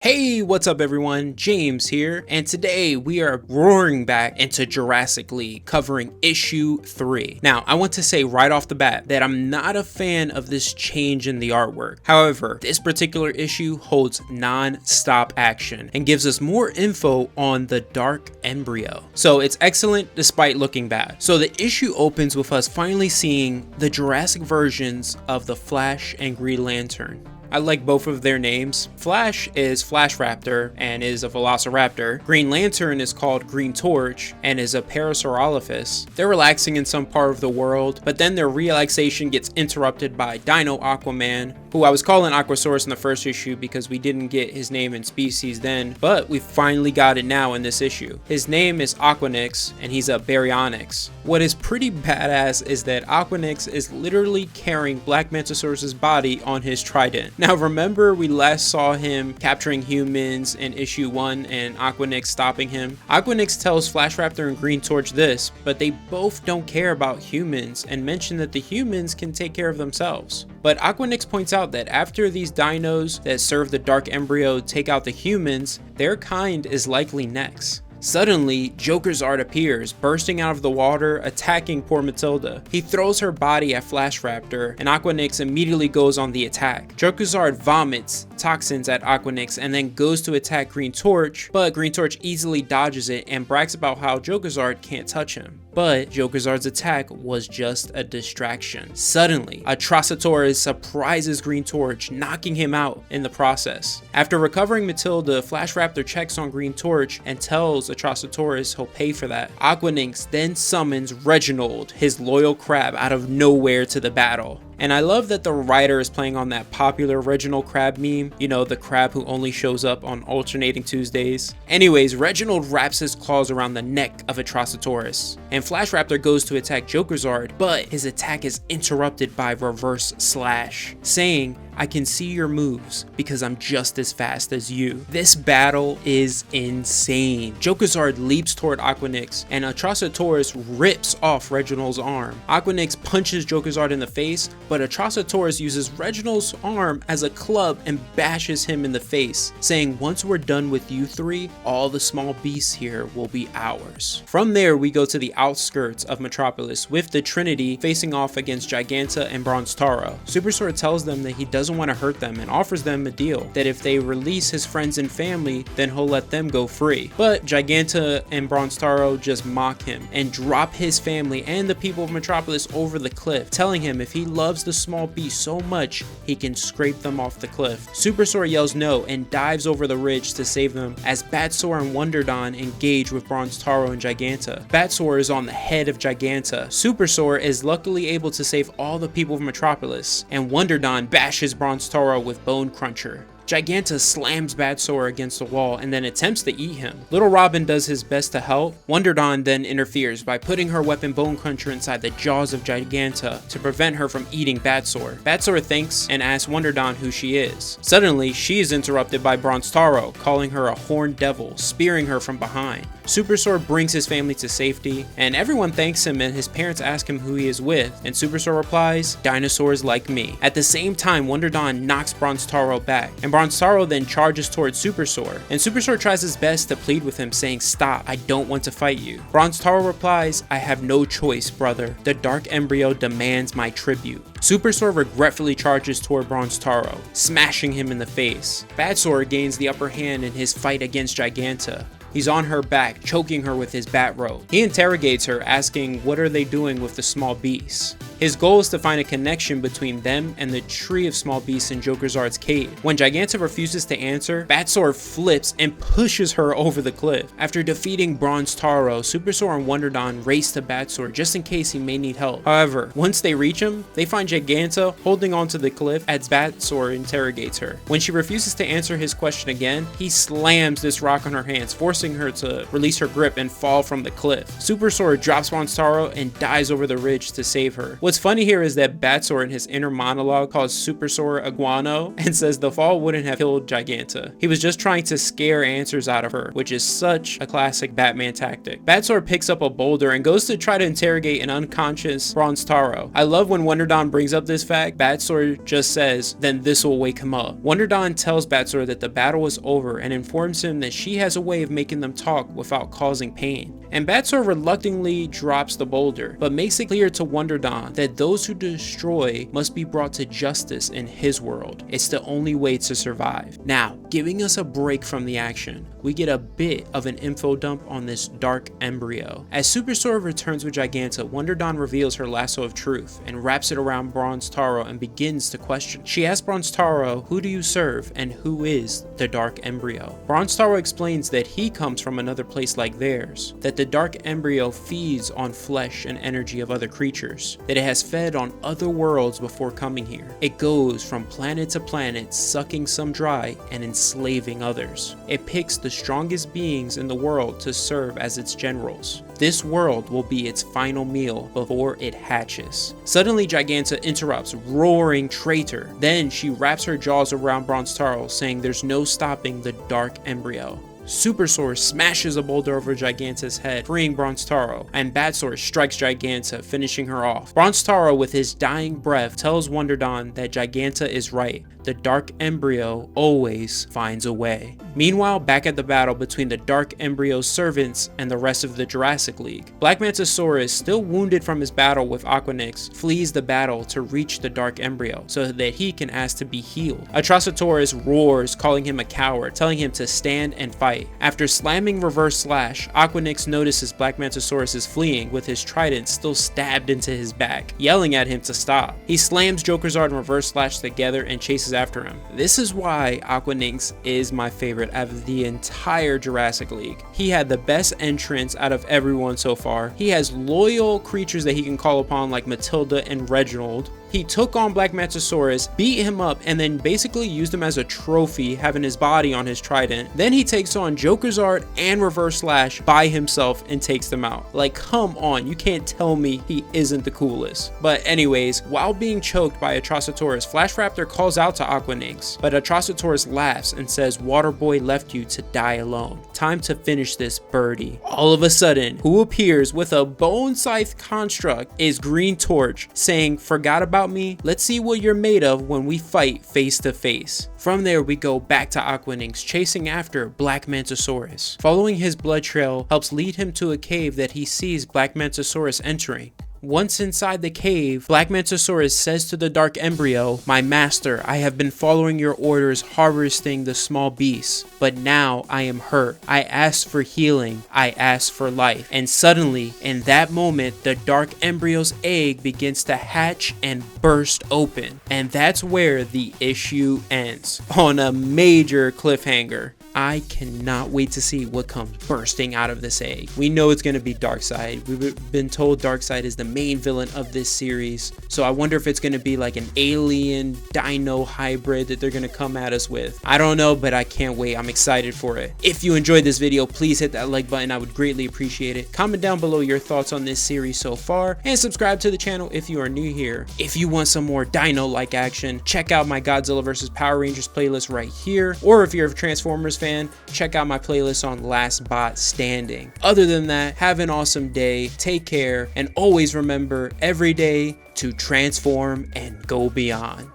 Hey, what's up everyone? James here, and today we are roaring back into Jurassic League, covering issue 3. Now, I want to say right off the bat that I'm not a fan of this change in the artwork. However, this particular issue holds non-stop action and gives us more info on the dark embryo. So it's excellent despite looking bad. So the issue opens with us finally seeing the Jurassic versions of the Flash and Green Lantern. I like both of their names. Flash is Flash Raptor and is a velociraptor. Green Lantern is called Green Torch and is a parasaurolophus. They're relaxing in some part of the world, but then their relaxation gets interrupted by Dino Aquaman, who I was calling Aquasaurus in the first issue because we didn't get his name and species then, but we finally got it now in this issue. His name is Aquanix and he's a baryonyx. What is pretty badass is that Aquanix is literally carrying Black Mantosaurus's body on his trident. Now remember we last saw him capturing humans in issue 1 and Aquanix stopping him? Aquanix tells Flash Raptor and Green Torch this, but they both don't care about humans and mention that the humans can take care of themselves. But Aquanix points out that after these dinos that serve the dark embryo take out the humans, their kind is likely next. Suddenly, Jokerzard appears, bursting out of the water, attacking poor Matilda. He throws her body at Flash Raptor, and Aquanix immediately goes on the attack. Jokerzard vomits toxins at Aquanix and then goes to attack Green Torch, but Green Torch easily dodges it and brags about how Jokerzard can't touch him. But Jokerzard's attack was just a distraction. Suddenly, Atrocitosaurus surprises Green Torch, knocking him out in the process. After recovering Matilda, Flash Raptor checks on Green Torch and tells Atrocitosaurus he'll pay for that. Aquanix then summons Reginald, his loyal crab, out of nowhere to the battle. And I love that the writer is playing on that popular Reginald Crab meme, you know, the crab who only shows up on alternating Tuesdays. Anyways, Reginald wraps his claws around the neck of Atrocitosaurus, and Flash Raptor goes to attack Jokerzard, but his attack is interrupted by Reverse Slash, saying, "I can see your moves because I'm just as fast as you." This battle is insane. Jokerzard leaps toward Aquanix and Atrocitosaurus rips off Reginald's arm. Aquanix punches Jokerzard in the face, but Atrocitosaurus uses Reginald's arm as a club and bashes him in the face, saying, "Once we're done with you three, all the small beasts here will be ours." From there, we go to the outskirts of Metropolis with the Trinity facing off against Giganta and Bronze Taro. Supersort tells them that he doesn't want to hurt them and offers them a deal that if they release his friends and family, then he'll let them go free. But Giganta and Bronze Taro just mock him and drop his family and the people of Metropolis over the cliff, telling him if he loves the small beast so much, he can scrape them off the cliff. Supersort yells no and dives over the ridge to save them as Batsaur and Wonderdon engage with Bronze Taro and Giganta. Batsaur is on the head of Giganta. Supersort is luckily able to save all the people of Metropolis, and Wonderdon bashes Bronze Taro with Bone Cruncher. Giganta slams Batsaur against the wall and then attempts to eat him. Little Robin does his best to help. Wonderdon then interferes by putting her weapon Bone Cruncher inside the jaws of Giganta to prevent her from eating Batsaur. Batsaur thanks and asks Wonderdon who she is. Suddenly, she is interrupted by Bronze Taro, calling her a horned devil, spearing her from behind. Supersort brings his family to safety, and everyone thanks him and his parents ask him who he is with, and Supersort replies, "Dinosaurs like me." At the same time, Wonderdon knocks Bronze Taro back, and Bronze Taro then charges towards Supersort, and Supersort tries his best to plead with him, saying, "Stop, I don't want to fight you." Bronze Taro replies, "I have no choice, brother. The dark embryo demands my tribute." Supersort regretfully charges toward Bronze Taro, smashing him in the face. Batsaur gains the upper hand in his fight against Giganta. He's on her back, choking her with his bat rope. He interrogates her, asking what are they doing with the small beasts. His goal is to find a connection between them and the tree of small beasts in Jokerzard's cave. When Giganta refuses to answer, Batsaur flips and pushes her over the cliff. After defeating Bronze Taro, Supersort and Wonderdon race to Batsaur just in case he may need help. However, once they reach him, they find Giganta holding onto the cliff as Batsaur interrogates her. When she refuses to answer his question again, he slams this rock on her hands, forcing her to release her grip and fall from the cliff. Supersort drops Bronze Taro and dives over the ridge to save her. What's funny here is that Batsor in his inner monologue calls Supersor a guano and says the fall wouldn't have killed Giganta. He was just trying to scare answers out of her, which is such a classic Batman tactic. Batsor picks up a boulder and goes to try to interrogate an unconscious Bronze Taro. I love when Wonder Dawn brings up this fact. Batsor just says, then this will wake him up. Wonder Dawn tells Batsor that the battle is over and informs him that she has a way of making them talk without causing pain. And Batsor reluctantly drops the boulder, but makes it clear to Wonder Dawn that those who destroy must be brought to justice in his world. It's the only way to survive. Now, giving us a break from the action, we get a bit of an info dump on this dark embryo. As Supersor returns with Giganta, Wonder Dawn reveals her lasso of truth and wraps it around Bronze Taro and begins to question. She asks Bronze Taro, who do you serve and who is the dark embryo? Bronze Taro explains that he comes from another place like theirs, that the dark embryo feeds on flesh and energy of other creatures, that it has fed on other worlds before coming here. It goes from planet to planet, sucking some dry and enslaving others. It picks the strongest beings in the world to serve as its generals. This world will be its final meal before it hatches. Suddenly Giganta interrupts, roaring traitor. Then she wraps her jaws around Bronze Taro, saying there's no stopping the dark embryo. Supersor smashes a boulder over Giganta's head, freeing Bronze Taro, and Batsor strikes Giganta, finishing her off. Bronze Taro, with his dying breath, tells Wonder Dawn that Giganta is right. The dark embryo always finds a way. Meanwhile, back at the battle between the dark embryo's servants and the rest of the Jurassic League, Black Mantisaurus, still wounded from his battle with Aquanix, flees the battle to reach the dark embryo so that he can ask to be healed. Atrocitoris roars, calling him a coward, telling him to stand and fight. After slamming reverse slash, Aquanix notices Black Mantisaurus is fleeing with his trident still stabbed into his back, yelling at him to stop. He slams Jokerzard and reverse slash together and chases after him. This is why Aquanix is my favorite out of the entire Jurassic League. He had the best entrance out of everyone so far. He has loyal creatures that he can call upon like Matilda and Reginald. He took on Black Mantisaurus, beat him up, and then basically used him as a trophy, having his body on his trident. Then he takes on Jokerzard and Reverse Slash by himself and takes them out. Like, come on, you can't tell me he isn't the coolest. But anyways, while being choked by Atrocitoris, Flash Raptor calls out to Aquanix, but Atrocitoris laughs and says Waterboy left you to die alone. Time to finish this, birdie. All of a sudden, who appears with a bone scythe construct is Green Torch, saying, forgot about me? Let's see what you're made of when we fight face to face. From there, we go back to Aquanix, chasing after Black Mantisaurus. Following his blood trail helps lead him to a cave that he sees Black Mantisaurus entering. Once inside the cave, Black Mantisaurus says to the dark embryo, my master, I have been following your orders harvesting the small beasts, but now I am hurt. I ask for healing. I ask for life. And suddenly, in that moment, the dark embryo's egg begins to hatch and burst open. And that's where the issue ends, on a major cliffhanger. I cannot wait to see what comes bursting out of this egg. We know it's going to be Darkseid. We've been told Darkseid is the main villain of this series. So I wonder if it's going to be like an alien dino hybrid that they're going to come at us with. I don't know, but I can't wait. I'm excited for it. If you enjoyed this video, please hit that like button. I would greatly appreciate it. Comment down below your thoughts on this series so far, and subscribe to the channel if you are new here. If you want some more dino-like action, check out my Godzilla vs. Power Rangers playlist right here. Or if you're a Transformers fan, check out my playlist on Last Bot Standing. Other than that, have an awesome day, take care, and always remember every day to transform and go beyond.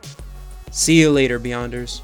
See you later, Beyonders.